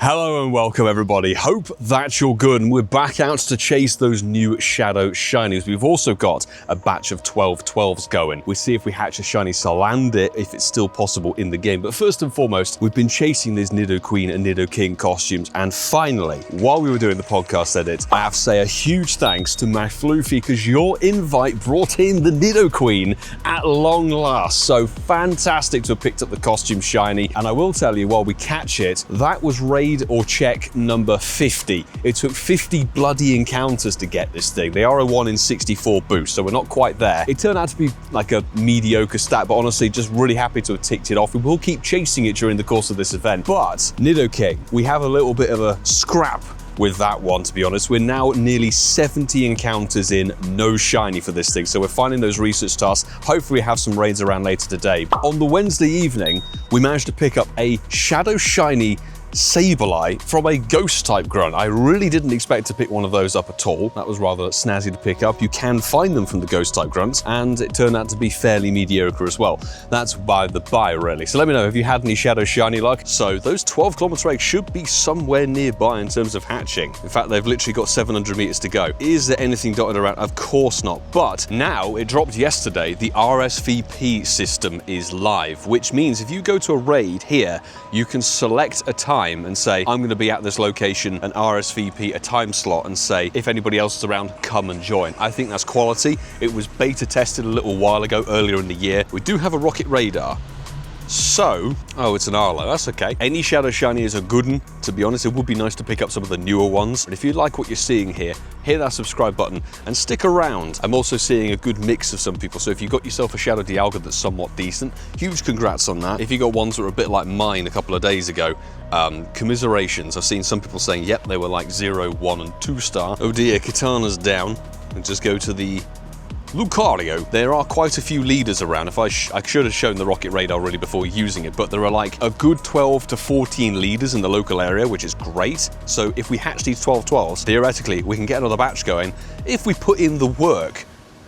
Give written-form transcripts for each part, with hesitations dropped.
Hello and welcome everybody, hope that you're good and we're back out to chase those new Shadow Shinies. We've also got a batch of 12-12s going. We'll see if we hatch a Shiny Salandit if it's still possible in the game. But first and foremost, we've been chasing these Nidoqueen and Nidoking costumes, and finally, while we were doing the podcast edit, I have to say a huge thanks to Floofy because your invite brought in the Nidoqueen at long last. So fantastic to have picked up the costume shiny, and I will tell you, while we catch it, that was raid or check number 50. It took 50 bloody encounters to get this thing. They are a 1 in 64 boost, so we're not quite there. It turned out to be like a mediocre stat, but honestly, just really happy to have ticked it off. We will keep chasing it during the course of this event. But Nidoking, we have a little bit of a scrap with that one, to be honest. We're now nearly 70 encounters in, no shiny for this thing, so we're finding those research tasks. Hopefully we have some raids around later today. On the Wednesday evening, we managed to pick up a Shadow Shiny Sableye from a ghost type grunt. I really didn't expect to pick one of those up at all. That was rather snazzy to pick up. You can find them from the ghost type grunts, and it turned out to be fairly mediocre as well. That's by the by, really. So let me know, have you had any Shadow Shiny luck? So those 12-kilometer eggs should be somewhere nearby in terms of hatching. In fact, they've literally got 700 meters to go. Is there anything dotted around? Of course not. But now, it dropped yesterday, the RSVP system is live, which means if you go to a raid here, you can select a time and say, I'm going to be at this location, and RSVP a time slot and say, if anybody else is around, come and join. I think that's quality. It was beta tested a little while ago, earlier in the year. We do have a rocket radar. So, oh, it's an Arlo, that's okay. Any Shadow Shiny is a good one. To be honest, it would be nice to pick up some of the newer ones. And if you like what you're seeing here, hit that subscribe button and stick around. I'm also seeing a good mix of some people. So if you got yourself a Shadow Dialga that's somewhat decent, huge congrats on that. If you got ones that were a bit like mine a couple of days ago, commiserations. I've seen some people saying, yep, they were like 0, 1, and 2 star. Oh dear, Katana's down. And just go to the Lucario. There are quite a few leaders around. If I should have shown the rocket radar really before using it, but there are like a good 12 to 14 leaders in the local area, which is great. So if we hatch these 12-12s, theoretically, we can get another batch going if we put in the work.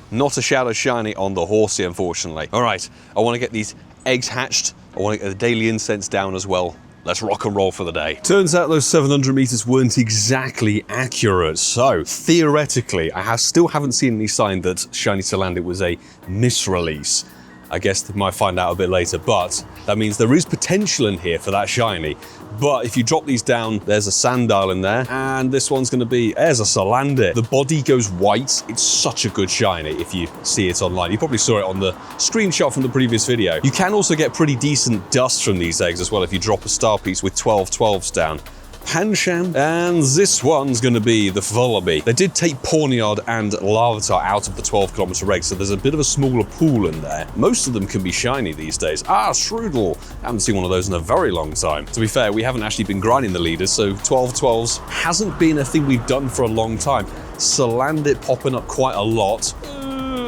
Not a Shadow Shiny on the horsey, unfortunately. All right, I want to get these eggs hatched. I want to get the daily incense down as well. Let's rock and roll for the day. Turns out those 700 meters weren't exactly accurate. So theoretically, I still haven't seen any sign that Shiny Salandit was a misrelease. I guess we might find out a bit later, but that means there is potential in here for that shiny. But if you drop these down, there's a Sandile in there, and this one's going to be, there's a Salandit. The body goes white. It's such a good shiny if you see it online. You probably saw it on the screenshot from the previous video. You can also get pretty decent dust from these eggs as well if you drop a star piece with 12-12s down. Pancham, and this one's going to be the Vullaby. They did take Pawniard and Larvitar out of the 12-kilometer egg, so there's a bit of a smaller pool in there. Most of them can be shiny these days. Ah, Shroodle. Haven't seen one of those in a very long time. To be fair, we haven't actually been grinding the leaders, so 12-12s hasn't been a thing we've done for a long time. Salandit popping up quite a lot.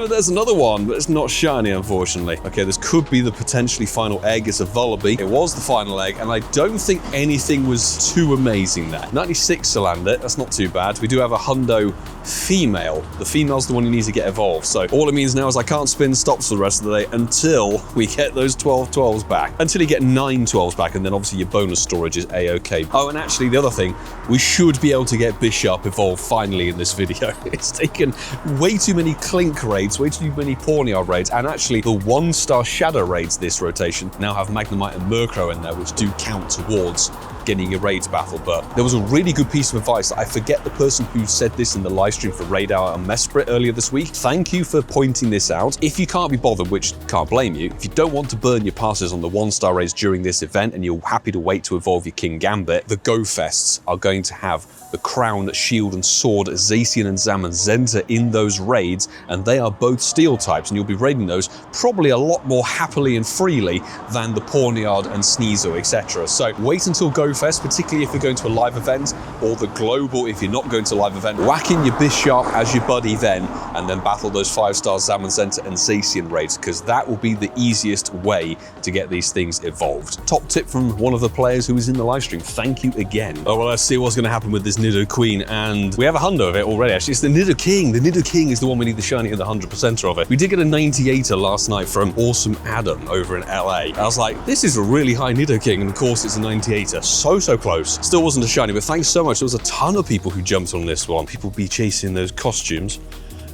There's another one, but it's not shiny, unfortunately. Okay, this could be the potentially final egg. It's a Vullaby. It was the final egg, and I don't think anything was too amazing there. 96 Salandit, that's not too bad. We do have a Hundo female. The female's the one who needs to get evolved, so all it means now is I can't spin stops for the rest of the day until we get those 12-12s back. Until you get 9 12s back, and then obviously your bonus storage is A-okay. Oh, and actually the other thing, we should be able to get Bisharp evolved finally in this video. It's taken way too many Clink raids, way too many Pawniard raids, and actually the 1-star Shadow raids this rotation now have Magnemite and Murkrow in there, which do count towards getting a raid battle. But there was a really good piece of advice. I forget the person who said this in the live stream for Raid Hour and Mesprit earlier this week. Thank you for pointing this out. If you can't be bothered, which can't blame you, if you don't want to burn your passes on the 1-star raids during this event and you're happy to wait to evolve your Kingambit, the Go Fests are going to have the Crown, Shield, and Sword, Zacian and Zamazenta in those raids, and they are both steel types, and you'll be raiding those probably a lot more happily and freely than the Pawniard and Sneasel, etc. So wait until Go Fest, particularly if you're going to a live event, or the Global if you're not going to a live event. Whack in your Bisharp as your buddy then, and then battle those 5-star Zamazenta and Zacian raids, because that will be the easiest way to get these things evolved. Top tip from one of the players who was in the live stream. Thank you again. Oh, well, let's see what's going to happen with this Nidoqueen, and we have a hundo of it already. Actually, it's the Nidoking. The Nidoking is the one we need the shiny and the 100%er of it. We did get a 98er last night from Awesome Adam over in LA. I was like, this is a really high Nidoking, and of course it's a 98er. so close. Still wasn't a shiny, but thanks so much. There was a ton of people who jumped on this one. People be chasing those costumes.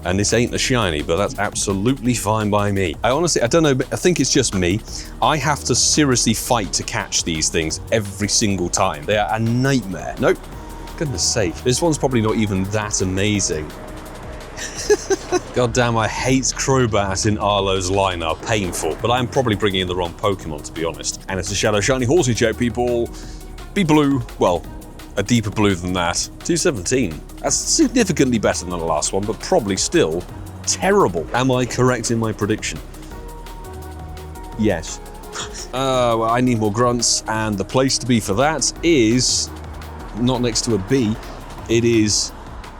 And this ain't a shiny, but that's absolutely fine by me. I don't know, but I think it's just me. I have to seriously fight to catch these things every single time. They are a nightmare. Nope, goodness sake. This one's probably not even that amazing. God damn, I hate Crobat in Arlo's lineup. Painful, but I'm probably bringing in the wrong Pokemon, to be honest. And it's a Shadow Shiny Horsey check, people. Be blue. Well, a deeper blue than that. 217. That's significantly better than the last one, but probably still terrible. Am I correct in my prediction? Yes. Well, I need more grunts, and the place to be for that is not next to a B. It is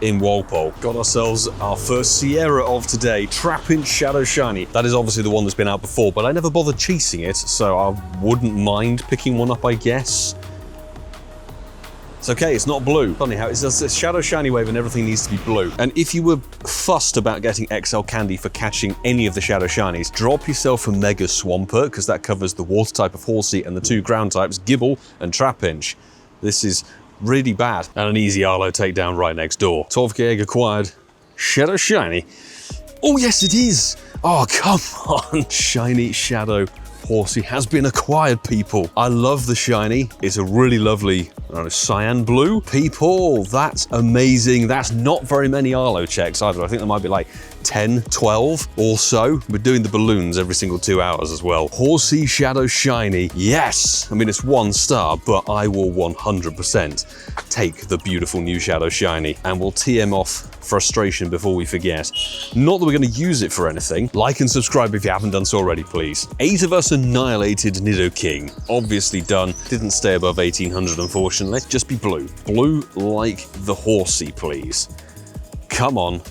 in Walpole. Got ourselves our first Sierra of today, Trapinch Shadow Shiny. That is obviously the one that's been out before, but I never bothered chasing it, so I wouldn't mind picking one up, I guess. It's okay, it's not blue. Funny how it's a Shadow Shiny wave and everything needs to be blue. And if you were fussed about getting XL Candy for catching any of the Shadow Shinies, drop yourself a Mega Swampert, because that covers the water type of Horsey and the 2 ground types, Gibble and Trapinch. This is really bad. And an easy Arlo takedown right next door. 12k egg acquired. Shadow Shiny. Oh yes it is! Oh come on! Shiny Shadow Horsey has been acquired, people. I love the shiny. It's a really lovely, I don't know, cyan blue. People, that's amazing. That's not very many Arlo checks either. I think there might be like 10, 12 or so. We're doing the balloons every single 2 hours as well. Horsey Shadow Shiny, yes. I mean, it's 1 star, but I will 100% take the beautiful new Shadow Shiny, and we'll TM off frustration before we forget. Not that we're going to use it for anything. Like and subscribe if you haven't done so already, please. 8 of us annihilated Nidoking. Obviously done. Didn't stay above 1800, unfortunately. Just be blue. Blue like the Horsey, please. Come on.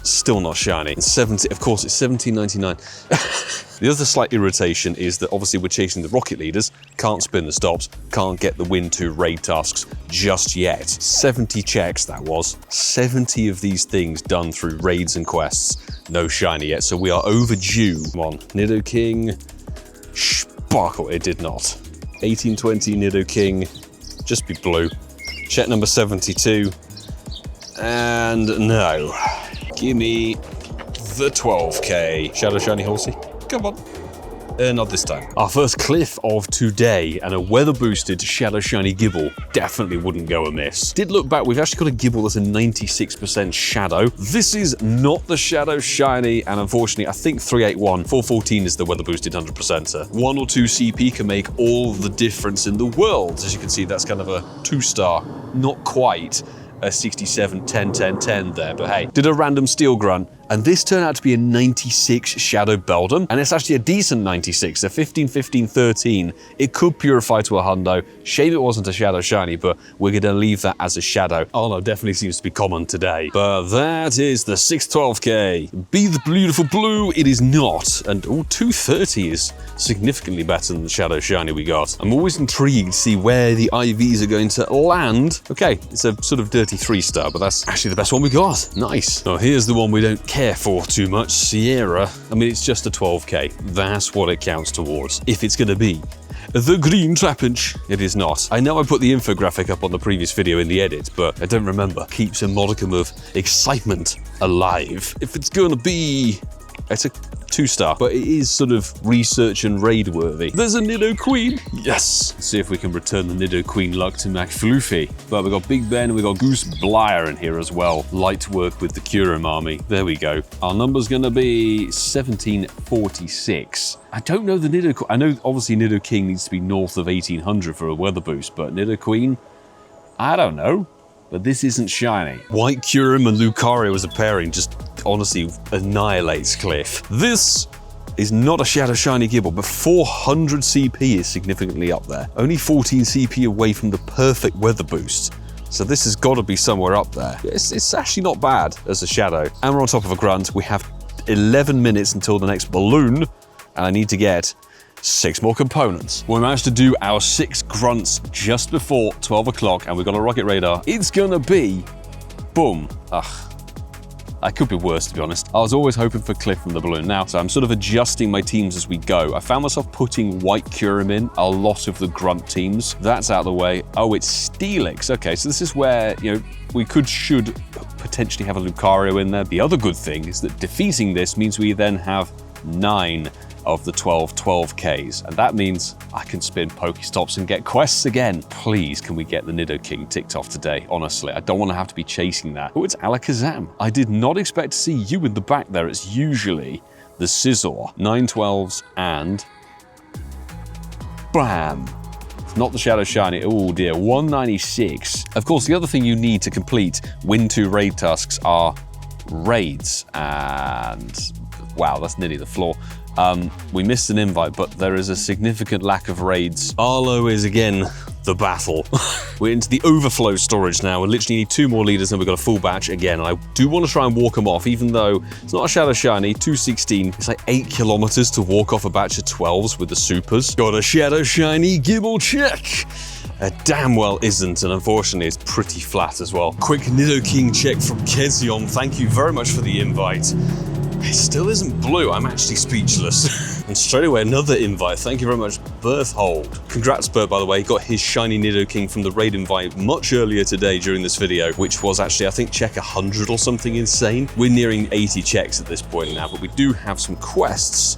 Still not shiny. It's 70, of course, it's 17.99. The other slight irritation is that obviously we're chasing the rocket leaders, can't spin the stops, can't get the win 2 raid tasks just yet. 70 checks that was. 70 of these things done through raids and quests. No shiny yet, so we are overdue. Come on, Nidoking. Sparkle, it did not. 1820 Nidoking, just be blue. Check number 72. And no. Give me the 12k. Shadow Shiny Horsey. Come on. Not this time. Our first cliff of today, and a weather boosted Shadow Shiny Gibble definitely wouldn't go amiss. Did look back, we've actually got a Gibble that's a 96% shadow. This is not the Shadow Shiny, and unfortunately I think 381, 414 is the weather boosted 100%er. 1 or 2 CP can make all the difference in the world. As you can see, that's kind of a 2-star, not quite a 67, 10, 10, 10 there, but hey. Did a random steel grunt, and this turned out to be a 96 Shadow Beldum, and it's actually a decent 96, a 15, 15, 13. It could purify to a hundo. Shame it wasn't a Shadow Shiny, but we're gonna leave that as a Shadow. Arlo definitely seems to be common today. But that is the 612k. Be the beautiful blue, it is not. And oh, 230 is significantly better than the Shadow Shiny we got. I'm always intrigued to see where the IVs are going to land. Okay, it's a sort of dirty 3-star, but that's actually the best one we got. Nice. Now here's the one we don't care for too much, Sierra. I mean, it's just a 12k. That's what it counts towards. If it's gonna be the green Trapinch, it is not. I know I put the infographic up on the previous video in the edit, but I don't remember. Keeps a modicum of excitement alive. If it's gonna be, it's a 2-star, but it is sort of research and raid worthy. There's a Nidoqueen. Yes. Let's see if we can return the Nidoqueen luck to McFluffy. But we've got Big Ben, we've got Goose Blyer in here as well. Light work with the Curum army. There we go. Our number's gonna be 1746. I don't know the Nidoqueen. I know obviously Nidoking needs to be north of 1800 for a weather boost, but Nidoqueen, I don't know. But this isn't shiny. White Curum and Lucario as a pairing just honestly annihilates Cliff. This is not a Shadow Shiny Gibble, but 400 CP is significantly up there. Only 14 CP away from the perfect weather boost. So this has got to be somewhere up there. It's actually not bad as a Shadow. And we're on top of a grunt. We have 11 minutes until the next balloon, and I need to get 6 more components. We managed to do our 6 grunts just before 12 o'clock, and we've got a rocket radar. It's gonna be, boom. Ugh. I could be worse, to be honest. I was always hoping for Cliff from the balloon now, so I'm sort of adjusting my teams as we go. I found myself putting White Kyurem in a lot of the grunt teams. That's out of the way. Oh, it's Steelix. Okay, so this is where, you know, we should potentially have a Lucario in there. The other good thing is that defeating this means we then have 9 of the 12Ks, and that means I can spin Pokestops and get quests again. Please, can we get the Nidoking ticked off today? Honestly, I don't want to have to be chasing that. Oh, it's Alakazam. I did not expect to see you in the back there. It's usually the Scizor. 9 12s and bam! Not the Shadow Shiny. Oh dear, 196. Of course, the other thing you need to complete Win 2 raid tasks are raids, and wow, that's nearly the floor. We missed an invite, but there is a significant lack of raids. Arlo is again the battle. We're into the overflow storage now. We literally need 2 more leaders and we've got a full batch again. And I do want to try and walk them off, even though it's not a Shadow Shiny, 216. It's like 8 kilometers to walk off a batch of 12s with the supers. Got a Shadow Shiny Gibble check. Damn well isn't, and unfortunately it's pretty flat as well. Quick Nidoking check from Kezion. Thank you very much for the invite. It still isn't blue. I'm actually speechless. And straight away, another invite. Thank you very much, Berthold. Congrats, Bert, by the way. He got his shiny Nidoking from the raid invite much earlier today during this video, which was actually, I think, check 100 or something insane. We're nearing 80 checks at this point now, but we do have some quests.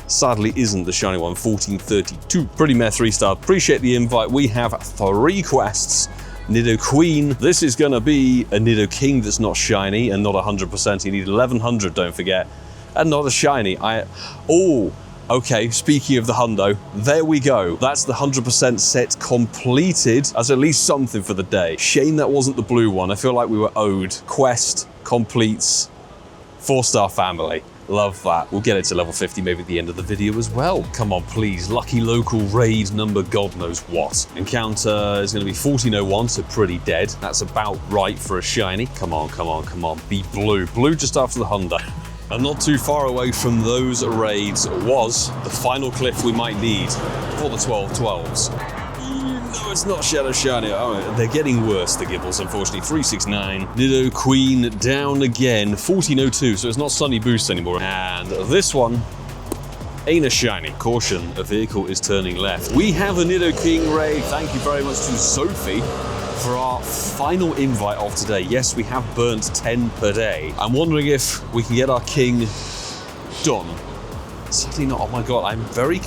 Sadly, isn't the shiny one, 1432. Pretty meh 3-star. Appreciate the invite. We have 3 quests. Nidoqueen. This is gonna be a Nidoking that's not shiny and not 100%. You need 1100, don't forget. And not a shiny. Oh, okay, speaking of the hundo, there we go. That's the 100% set completed. That's at least something for the day. Shame that wasn't the blue one. I feel like we were owed. Quest completes 4-star family. Love that. We'll get it to level 50 maybe at the end of the video as well. Come on, please. Lucky local raid number God knows what. Encounter is going to be 1401, so pretty dead. That's about right for a shiny. Come on, come on, come on. Be blue. Blue just after the hundo. And not too far away from those raids was the final cliff we might need for the 12-12s. No, it's not Shadow Shiny. Oh, they're getting worse, the Gibbles, unfortunately. 369. Nidoqueen down again. 1402, so it's not Sunny Boost anymore. And this one ain't a shiny. Caution, a vehicle is turning left. We have a Nidoking raid. Thank you very much to Sophie for our final invite of today. Yes, we have burnt 10 per day. I'm wondering if we can get our king done. Sadly not. Oh my god, I'm very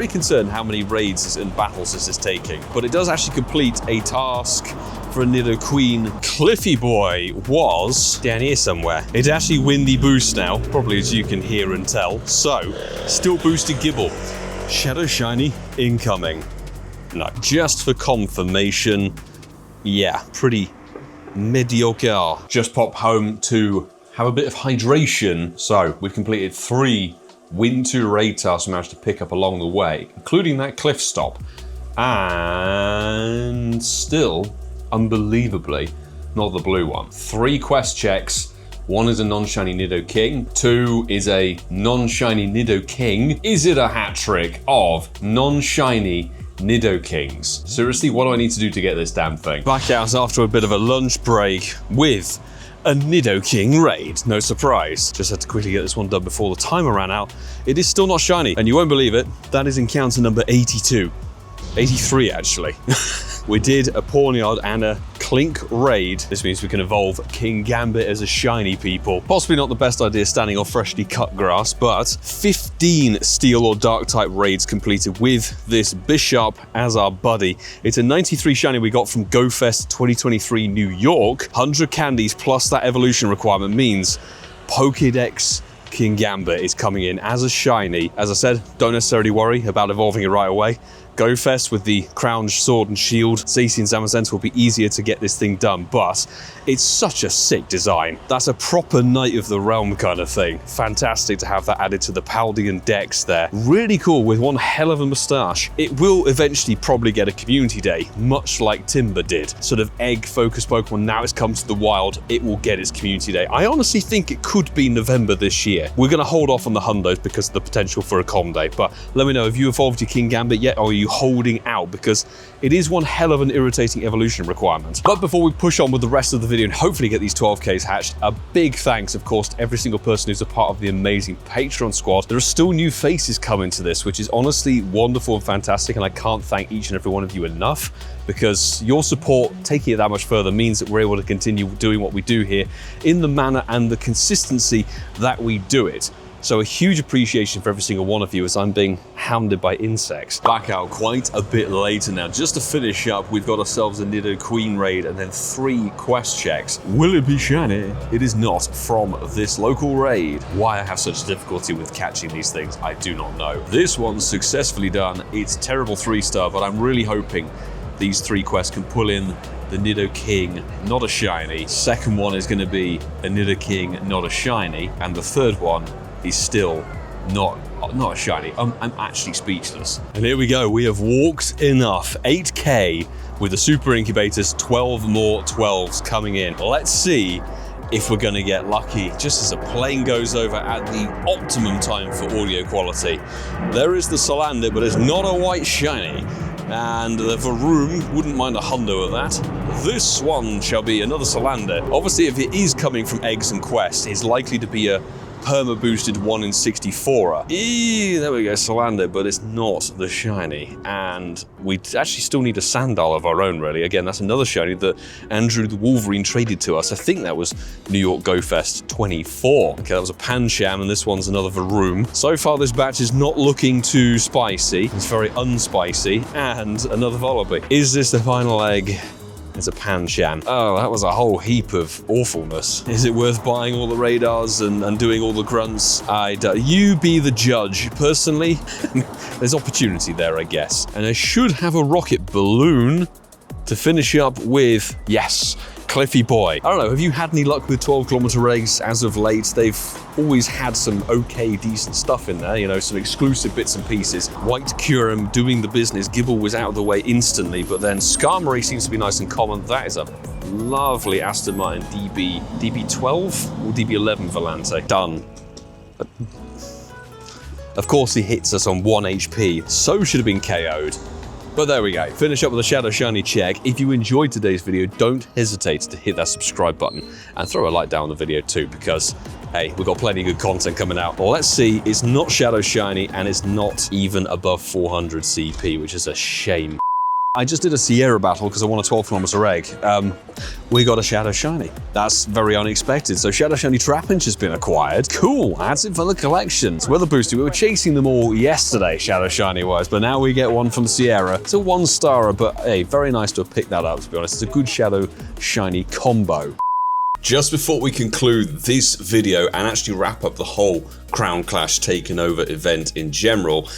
concerned how many raids and battles this is taking. But it does actually complete a task for a Nidoqueen. Cliffy Boy was down here somewhere. It's actually windy boost now, probably as you can hear and tell. So, still boosted Gibble. Shadow Shiny incoming. No, just for confirmation, yeah, pretty mediocre. Just pop home to have a bit of hydration. So, we've completed 3 Win 2 raid tasks we managed to pick up along the way, including that cliff stop. And still, unbelievably, not the blue one. 3 quest checks. 1 is a non-shiny Nidoking. 2 is a non-shiny Nidoking. Is it a hat trick of non-shiny Nidokings? Seriously, what do I need to do to get this damn thing? Back out after a bit of a lunch break with a Nidoking raid. No surprise. Just had to quickly get this one done before the timer ran out. It is still not shiny, and you won't believe it, that is encounter number 82. 83 actually. We did a Pawniard and a Clink raid. This means we can evolve Kingambit as a shiny, people. Possibly not the best idea standing on freshly cut grass, but 15 steel or dark type raids completed with this Bisharp as our buddy. It's a 93 shiny we got from GoFest 2023 New York. 100 candies plus that evolution requirement means Pokédex Kingambit is coming in as a shiny. As I said, don't necessarily worry about evolving it right away. GoFest with the crown, sword and shield, Zacian Zamazenta will be easier to get this thing done, but it's such a sick design. That's a proper Knight of the Realm kind of thing. Fantastic to have that added to the Paldean Dex there. Really cool with one hell of a moustache. It will eventually probably get a community day, much like Timber did. Sort of egg-focused Pokemon, now it's come to the wild, it will get its community day. I honestly think it could be November this year. We're going to hold off on the hundos because of the potential for a com day, but let me know, have you evolved your Kingambit yet, or are you continue holding out, because it is one hell of an irritating evolution requirement. But before we push on with the rest of the video and hopefully get these 12Ks hatched, a big thanks, of course, to every single person who's a part of the amazing Patreon squad. There are still new faces coming to this, which is honestly wonderful and fantastic, and I can't thank each and every one of you enough, because your support, taking it that much further, means that we're able to continue doing what we do here in the manner and the consistency that we do it. So a huge appreciation for every single one of you, as I'm being hounded by insects. Back out quite a bit later now. Just to finish up, we've got ourselves a Nidoqueen raid and then 3 quest checks. Will it be shiny? It is not from this local raid. Why I have such difficulty with catching these things, I do not know. This one's successfully done. It's terrible 3-star, but I'm really hoping these 3 quests can pull in the Nidoking, not a shiny. Second one is going to be a Nidoking, not a shiny. And the third one is still not a shiny. I'm actually speechless. And here we go. We have walked enough. 8K with the super incubators, 12 more 12s coming in. Let's see if we're going to get lucky, just as a plane goes over at the optimum time for audio quality. There is the Salandit, but it's not a white shiny. And the Varoom, wouldn't mind a hundo of that. This one shall be another Salandit. Obviously, if it is coming from eggs and quests, it's likely to be a perma-boosted 1 in 64. There we go, Salandit, but it's not the shiny. And we actually still need a Sandal of our own, really. Again, that's another shiny that Andrew the Wolverine traded to us. I think that was New York Go Fest 24. Okay, that was a Pancham, and this one's another Varoom. So far, this batch is not looking too spicy. It's very unspicy. And another Volibee. Is this the final egg? It's a Pancham. Oh, that was a whole heap of awfulness. Is it worth buying all the radars and doing all the grunts? You be the judge. Personally, there's opportunity there, I guess. And I should have a rocket balloon to finish up with, yes, Cliffy Boy. I don't know, have you had any luck with 12-kilometer eggs as of late? They've always had some okay, decent stuff in there, you know, some exclusive bits and pieces. White Curum doing the business. Gibble was out of the way instantly, but then Skarmory seems to be nice and common. That is a lovely Aston Martin DB12 or DB11 Volante. Done. Of course, he hits us on 1 HP. So should have been KO'd. But there we go, finish up with a Shadow Shiny check. If you enjoyed today's video, don't hesitate to hit that subscribe button and throw a like down on the video too, because hey, we've got plenty of good content coming out. Well, let's see, it's not Shadow Shiny and it's not even above 400 CP, which is a shame. I just did a Sierra battle because I won a 12-kilometer egg. We got a Shadow Shiny. That's very unexpected. So Shadow Shiny Trapinch has been acquired. Cool, adds it for the collections. Weather Booster, we were chasing them all yesterday, Shadow Shiny wise, but now we get one from Sierra. It's a 1-starer, but hey, very nice to have picked that up, to be honest. It's a good Shadow Shiny combo. Just before we conclude this video and actually wrap up the whole Crown Clash Taken Over event in general,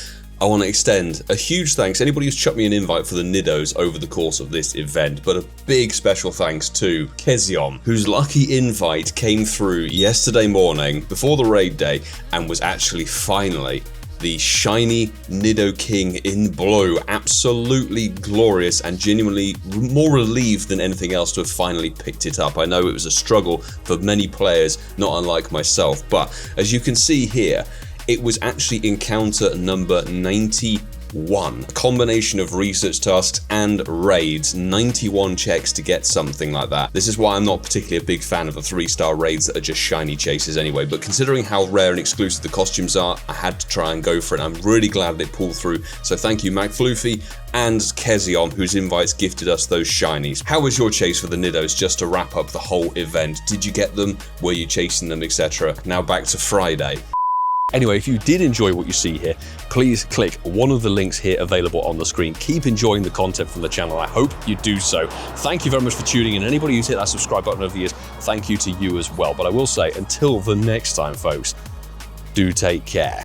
I want to extend a huge thanks. Anybody who's chucked me an invite for the Nidos over the course of this event, but a big special thanks to Kezion, whose lucky invite came through yesterday morning before the raid day and was actually finally the shiny Nidoking in blue. Absolutely glorious and genuinely more relieved than anything else to have finally picked it up. I know it was a struggle for many players, not unlike myself, but as you can see here, it was actually encounter number 91. A combination of research tasks and raids, 91 checks to get something like that. This is why I'm not particularly a big fan of the 3-star raids that are just shiny chases anyway, but considering how rare and exclusive the costumes are, I had to try and go for it. I'm really glad that it pulled through. So thank you, McFloofy and Kezion, whose invites gifted us those shinies. How was your chase for the Nidos, just to wrap up the whole event? Did you get them? Were you chasing them, etc.? Now back to Friday. Anyway, if you did enjoy what you see here, please click one of the links here available on the screen. Keep enjoying the content from the channel. I hope you do so. Thank you very much for tuning in. Anybody who's hit that subscribe button over the years, thank you to you as well. But I will say, until the next time, folks, do take care.